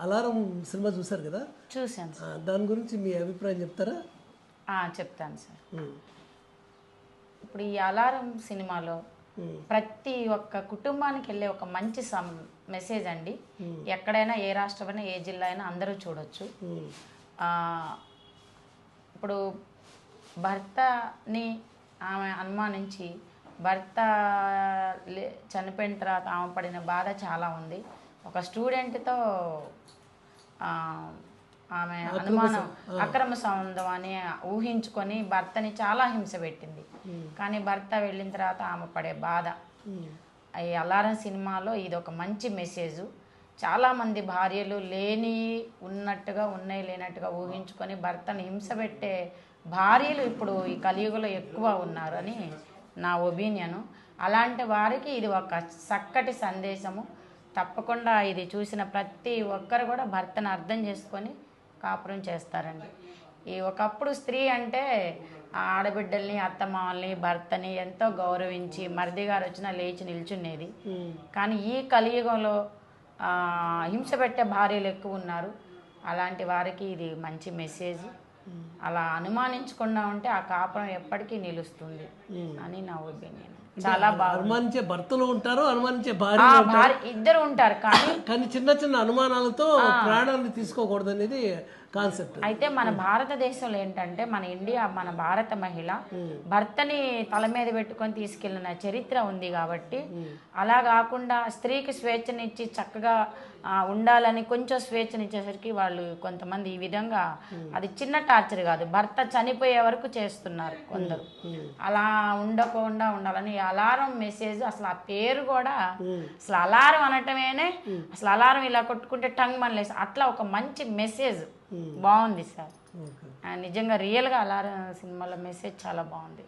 Alarm cinema చూసారు కదా, చూశాను సార్. దాని గురించి మీ అభిప్రాయం చెప్తారా? చెప్తాను సార్. ఇప్పుడు ఈ అలారం సినిమాలో ప్రతి ఒక్క కుటుంబానికి వెళ్ళే ఒక మంచి మెసేజ్ అండి. ఎక్కడైనా ఏ రాష్ట్రమైనా ఏ జిల్లా అయినా అందరూ చూడొచ్చు. ఇప్పుడు భర్తని ఆమె అనుమానించి భర్త చనిపోయిన తర్వాత ఆమె పడిన బాధ చాలా ఉంది. ఒక స్టూడెంట్తో ఆమె అనుమానం అక్రమ సంబంధం అని ఊహించుకొని భర్తని చాలా హింస పెట్టింది. కానీ భర్త వెళ్ళిన తర్వాత ఆమె పడే బాధ, ఈ అలారం సినిమాలో ఇది ఒక మంచి మెసేజు. చాలామంది భార్యలు లేని ఉన్నట్టుగా ఉన్నాయి లేనట్టుగా ఊహించుకొని భర్తను హింస పెట్టే భార్యలు ఇప్పుడు ఈ కలియుగంలో ఎక్కువ ఉన్నారు అని నా ఒపీనియను. అలాంటి వారికి ఇది ఒక చక్కటి సందేశము. తప్పకుండా ఇది చూసిన ప్రతి ఒక్కరు కూడా భర్తను అర్థం చేసుకొని కాపురం చేస్తారండి. ఈ ఒకప్పుడు స్త్రీ అంటే ఆడబిడ్డల్ని అత్తమామల్ని భర్తని ఎంతో గౌరవించి మరిది గారు వచ్చినా లేచి నిల్చునేది. కానీ ఈ కలియుగంలో హింస పెట్టే భార్యలు ఎక్కువ ఉన్నారు. అలాంటి వారికి ఇది మంచి మెసేజ్. అలా అనుమానించకుండా ఉంటే ఆ కాపురం ఎప్పటికీ నిలుస్తుంది అని నా ఒపీనియన్. చాలా బాగా అనుమానించే భర్తలు ఉంటారు, అనుమానించే భార్య ఇద్దరు ఉంటారు. కానీ చిన్న చిన్న అనుమానాలతో ప్రాణాలను తీసుకోకూడదు అనేది కాన్సెప్ట్. అయితే మన భారతదేశంలో ఏంటంటే మన ఇండియా మన భారత మహిళ భర్తని తల మీద పెట్టుకొని తీసుకెళ్ళిన చరిత్ర ఉంది కాబట్టి అలా కాకుండా స్త్రీకి స్వేచ్ఛనిచ్చి చక్కగా ఉండాలని కొంచెం స్వేచ్ఛనిచ్చేసరికి వాళ్ళు కొంతమంది ఈ విధంగా అది చిన్న టార్చర్ కాదు, భర్త చనిపోయే వరకు చేస్తున్నారు కొందరు. అలా ఉండకుండా ఉండాలని అలారం మెసేజ్. అసలు ఆ పేరు కూడా అసలు అలారం అనటమేనే అసలు అలారం ఇలా కొట్టుకుంటే టంగ్ మనలేసి అట్లా ఒక మంచి మెసేజ్ బాగుంది సార్. నిజంగా రియల్గా అలారం సినిమాలో మెసేజ్ చాలా బాగుంది.